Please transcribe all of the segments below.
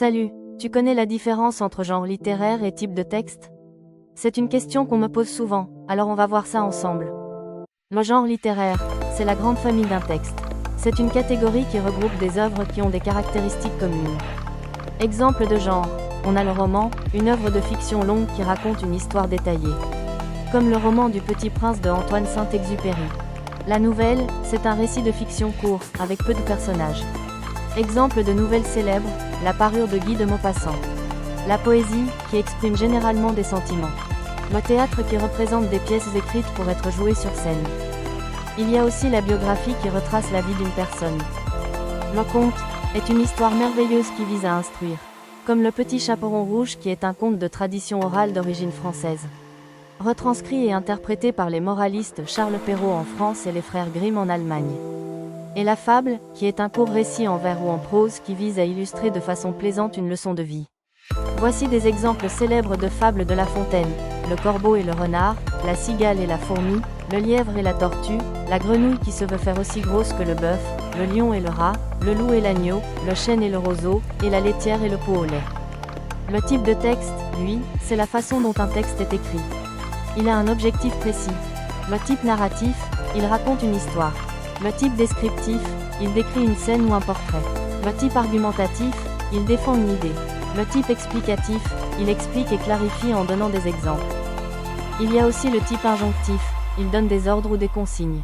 Salut, tu connais la différence entre genre littéraire et type de texte? C'est une question qu'on me pose souvent, alors on va voir ça ensemble. Le genre littéraire, c'est la grande famille d'un texte. C'est une catégorie qui regroupe des œuvres qui ont des caractéristiques communes. Exemple de genre, on a le roman, une œuvre de fiction longue qui raconte une histoire détaillée. Comme le roman du Petit Prince de Antoine Saint-Exupéry. La nouvelle, c'est un récit de fiction court, avec peu de personnages. Exemple de nouvelle célèbre, La parure de Guy de Maupassant. La poésie, qui exprime généralement des sentiments. Le théâtre qui représente des pièces écrites pour être jouées sur scène. Il y a aussi la biographie qui retrace la vie d'une personne. Le conte est une histoire merveilleuse qui vise à instruire. Comme Le Petit Chaperon Rouge qui est un conte de tradition orale d'origine française. Retranscrit et interprété par les moralistes Charles Perrault en France et les frères Grimm en Allemagne. Et la fable, qui est un court récit en vers ou en prose qui vise à illustrer de façon plaisante une leçon de vie. Voici des exemples célèbres de fables de La Fontaine: le corbeau et le renard, la cigale et la fourmi, le lièvre et la tortue, la grenouille qui se veut faire aussi grosse que le bœuf, le lion et le rat, le loup et l'agneau, le chêne et le roseau, et la laitière et le pot au lait. Le type de texte, lui, c'est la façon dont un texte est écrit. Il a un objectif précis. Le type narratif, il raconte une histoire. Le type descriptif, il décrit une scène ou un portrait. Le type argumentatif, il défend une idée. Le type explicatif, il explique et clarifie en donnant des exemples. Il y a aussi le type injonctif, il donne des ordres ou des consignes.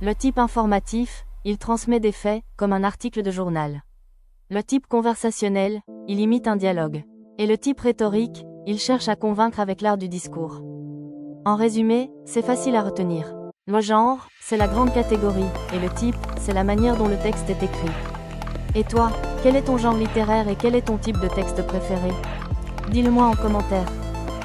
Le type informatif, il transmet des faits, comme un article de journal. Le type conversationnel, il imite un dialogue. Et le type rhétorique, il cherche à convaincre avec l'art du discours. En résumé, c'est facile à retenir. Le genre, c'est la grande catégorie, et le type, c'est la manière dont le texte est écrit. Et toi, quel est ton genre littéraire et quel est ton type de texte préféré? Dis-le moi en commentaire.